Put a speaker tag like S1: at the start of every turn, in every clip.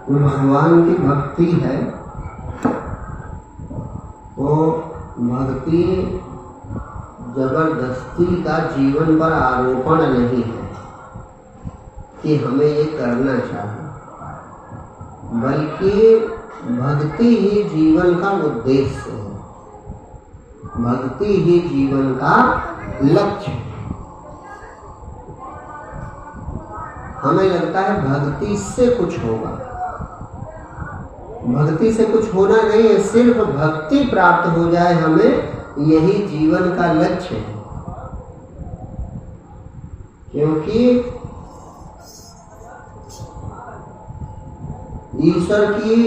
S1: भगवान की भक्ति है वो भक्ति जबरदस्ती का जीवन पर आरोपण नहीं है कि हमें ये करना चाहिए, बल्कि भक्ति ही जीवन का उद्देश्य है, भक्ति ही जीवन का लक्ष्य है। हमें लगता है भक्ति से कुछ होगा, भक्ति से कुछ होना नहीं है, सिर्फ भक्ति प्राप्त हो जाए हमें, यही जीवन का लक्ष्य है। क्योंकि ईश्वर की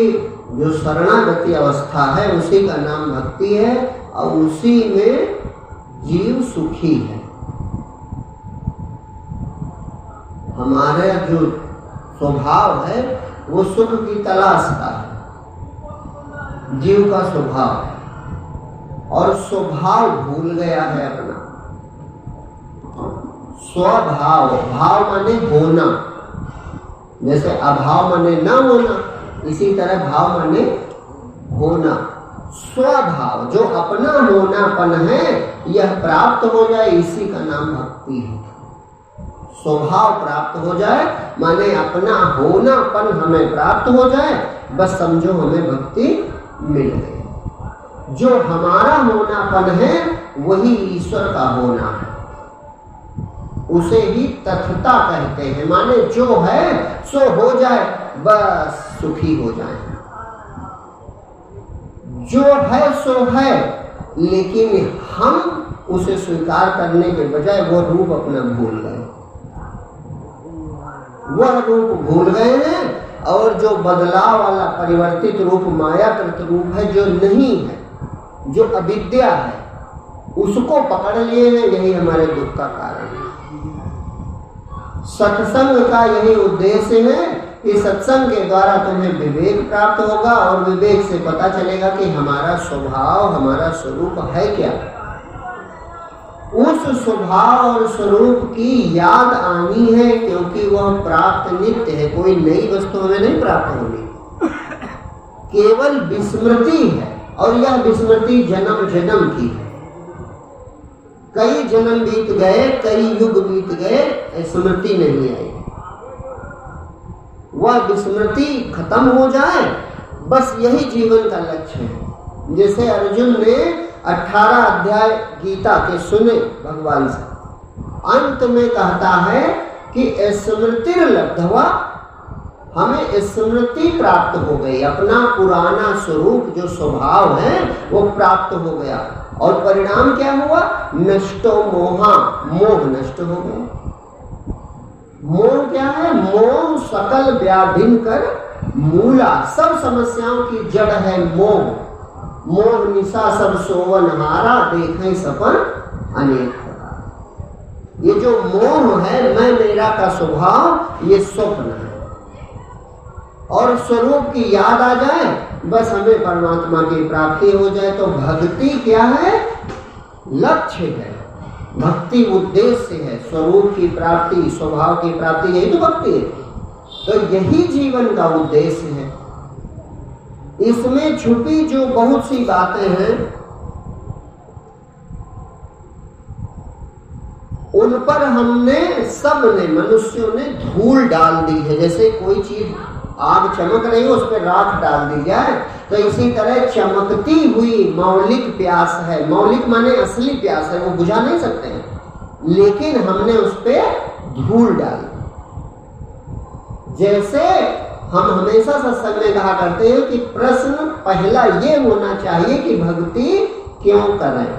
S1: जो शरणागति अवस्था है उसी का नाम भक्ति है और उसी में जीव सुखी है। हमारे जो स्वभाव है वो सुख की तलाश का है, जीव का स्वभाव है, और स्वभाव भूल गया है अपना स्वभाव। भाव माने होना, जैसे अभाव माने न होना, इसी तरह भाव माने होना। स्वभाव जो अपना होनापन है यह प्राप्त हो जाए, इसी का नाम भक्ति है। स्वभाव प्राप्त हो जाए माने अपना होनापन हमें प्राप्त हो जाए, बस समझो हमें भक्ति मिल गई। जो हमारा होनापन है वही ईश्वर का होना है, उसे ही तथता कहते हैं। माने जो है सो हो जाए, बस सुखी हो जाए। जो है सो है, लेकिन हम उसे स्वीकार करने के बजाय वो रूप अपना भूल गए, वह रूप भूल गए हैं। और जो बदलाव वाला परिवर्तित रूप मायाकृत रूप है, जो नहीं है, जो अविद्या है, उसको पकड़ लिए हैं। यही हमारे दुख का कारण है। सत्संग का यही उद्देश्य है कि सत्संग के द्वारा तुम्हें विवेक प्राप्त होगा और विवेक से पता चलेगा कि हमारा स्वभाव, हमारा स्वरूप है क्या। उस स्वभाव और स्वरूप की याद आनी है, क्योंकि वह प्राप्त नित्य है, कोई नई वस्तु हमें नहीं प्राप्त होनी, केवल विस्मृति है। और यह विस्मृति जन्म जन्म की है। कई जन्म बीत गए, कई युग बीत गए, स्मृति नहीं आई। वह विस्मृति खत्म हो जाए, बस यही जीवन का लक्ष्य है। जैसे अर्जुन ने 18 अध्याय गीता के सुने भगवान से, अंत में कहता है कि स्मृति लब्धवा, हमें स्मृति प्राप्त हो गई, अपना पुराना स्वरूप जो स्वभाव है वो प्राप्त हो गया। और परिणाम क्या हुआ? नष्टो मोहा, मोह नष्ट हो गया। मोह क्या है? मोह सकल व्याधिन कर मूला, सब समस्याओं की जड़ है मोह। मोह निशा सब सोवन हारा, देखें सपन अनेक प्रकार। ये जो मोह है, मैं मेरा का स्वभाव, ये स्वप्न है। और स्वरूप की याद आ जाए, बस हमें परमात्मा की प्राप्ति हो जाए। तो भक्ति क्या है? लक्ष्य है, भक्ति उद्देश्य है, स्वरूप की प्राप्ति, स्वभाव की प्राप्ति, यही तो भक्ति है। तो यही जीवन का उद्देश्य है। इसमें छुपी जो बहुत सी बातें हैं, उन पर हमने, सबने, मनुष्यों ने धूल डाल दी है। जैसे कोई चीज आग चमक रही हो, उस पर राख डाल दी जाए, तो इसी तरह चमकती हुई मौलिक प्यास है। मौलिक माने असली प्यास है, वो बुझा नहीं सकते हैं, लेकिन हमने उस पर धूल डाली। जैसे हम हमेशा सत्संग में कहा करते हैं कि प्रश्न पहला ये होना चाहिए कि भक्ति क्यों करें।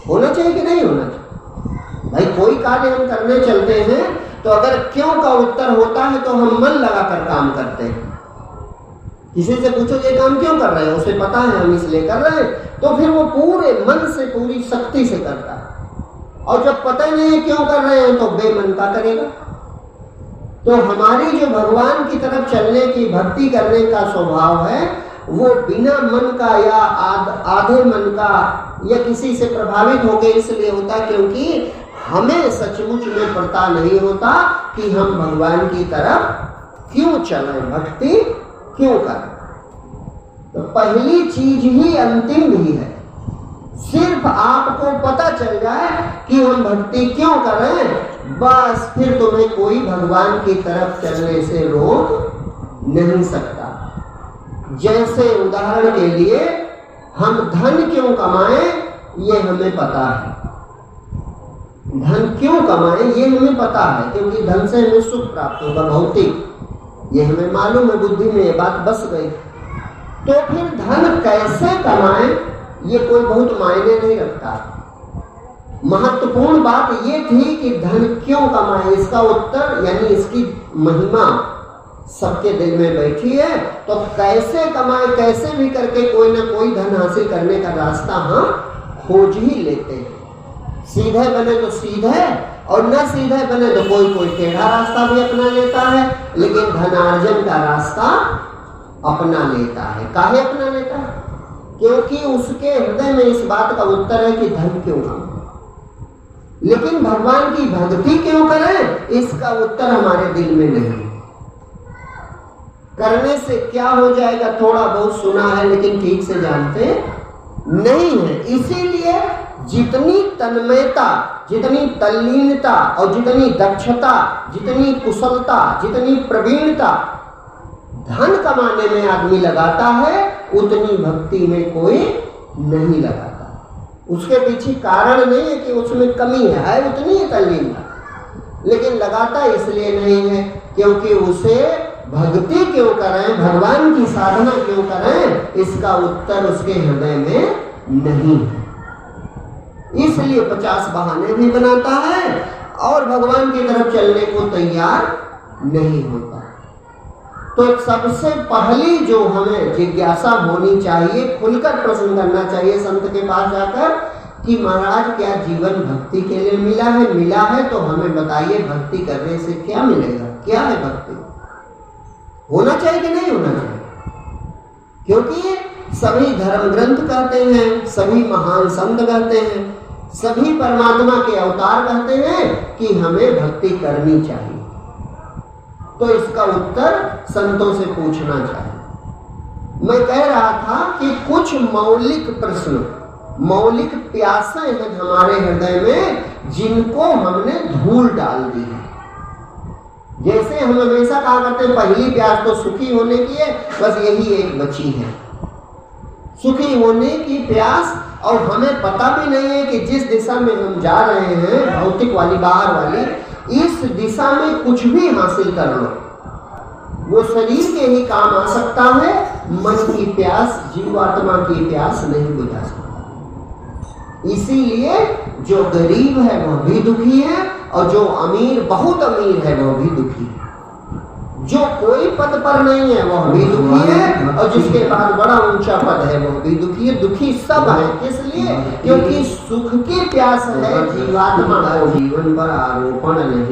S1: होना चाहिए कि नहीं होना चाहिए? भाई कोई कार्य हम करने चलते हैं तो अगर क्यों का उत्तर होता है तो हम मन लगाकर काम करते हैं। किसी से पूछो ये काम क्यों कर रहे हो, उसे पता है हम इसलिए कर रहे हैं, तो फिर वो पूरे मन से, पूरी शक्ति से करता है। और जब पता नहीं है क्यों कर रहे हैं तो बेमन का करेगा। तो हमारी जो भगवान की तरफ चलने की, भक्ति करने का स्वभाव है, वो बिना मन का या आधे मन का या किसी से प्रभावित हो गए इसलिए होता क्योंकि हमें सचमुच में पता नहीं होता कि हम भगवान की तरफ क्यों चले, भक्ति क्यों करें। तो पहली चीज ही अंतिम भी है। सिर्फ आपको पता चल जाए कि हम भक्ति क्यों करें, बस फिर तुम्हें कोई भगवान की तरफ चलने से रोक नहीं सकता। जैसे उदाहरण के लिए हम धन क्यों कमाएं ये हमें पता है, धन क्यों कमाएं ये हमें पता है, क्योंकि धन से हमें सुख प्राप्त होगा भौतिक, ये हमें मालूम है, बुद्धि में ये बात बस गई। तो फिर धन कैसे कमाएं ये कोई बहुत मायने नहीं रखता। महत्वपूर्ण बात ये थी कि धन क्यों कमाएं, इसका उत्तर यानी इसकी महिमा सबके दिल में बैठी है। तो कैसे कमाए, कैसे भी करके कोई ना कोई धन हासिल करने का रास्ता हम खोज ही लेते हैं। सीधे बने तो सीधे, और न सीधे बने तो कोई कोई टेढ़ा रास्ता भी अपना लेता है, लेकिन धनार्जन का रास्ता अपना लेता है। काहे अपना लेता है? क्योंकि उसके हृदय में इस बात का उत्तर है कि धन क्यों कमाएं, लेकिन भगवान की भक्ति क्यों करें इसका उत्तर हमारे दिल में नहीं। करने से क्या हो जाएगा थोड़ा बहुत सुना है, लेकिन ठीक से जानते नहीं है। इसीलिए जितनी तन्मयता, जितनी तल्लीनता और जितनी दक्षता, जितनी कुशलता, जितनी प्रवीणता धन कमाने में आदमी लगाता है, उतनी भक्ति में कोई नहीं लगाता। उसके पीछे कारण नहीं है कि उसमें कमी है, उतनी ही तल्लीनता, लेकिन लगाता इसलिए नहीं है क्योंकि उसे भक्ति क्यों करें, भगवान की साधना क्यों करें, इसका उत्तर उसके हृदय में नहीं है। इसलिए 50 बहाने भी बनाता है और भगवान की तरफ चलने को तैयार नहीं होता। तो सबसे पहली जो हमें जिज्ञासा होनी चाहिए, खुलकर प्रश्न करना चाहिए संत के पास जाकर कि महाराज क्या जीवन भक्ति के लिए मिला है? मिला है तो हमें बताइए भक्ति करने से क्या मिलेगा, क्या है भक्ति? होना चाहिए कि नहीं होना चाहिए? क्योंकि सभी धर्म ग्रंथ कहते हैं, सभी महान संत कहते हैं, सभी परमात्मा के अवतार कहते हैं कि हमें भक्ति करनी चाहिए। तो इसका उत्तर संतों से पूछना चाहिए। मैं कह रहा था कि कुछ मौलिक प्रश्न, मौलिक प्यासें हैं हमारे हृदय में जिनको हमने धूल डाल दी है। जैसे हम हमेशा कहा करते हैं पहली प्यास तो सुखी होने की है, बस यही एक बची है, सुखी होने की प्यास। और हमें पता भी नहीं है कि जिस दिशा में हम जा रहे हैं, भौतिक वाली, बाहर वाली, इस दिशा में कुछ भी हासिल कर लो, वो शरीर के ही काम आ सकता है, मन की प्यास, जीवात्मा की प्यास नहीं बुझा सकता। इसीलिए जो गरीब है वह भी दुखी है, और जो अमीर, बहुत अमीर है वह भी दुखी है। जो कोई पद पर नहीं है वह भी दुखी है, और जिसके पास बड़ा ऊंचा पद है वह भी दुखी है। दुखी सब है, किस लिए? क्योंकि सुख की प्यास है जीवात्मा को, जीवन पर आरोपण नहीं।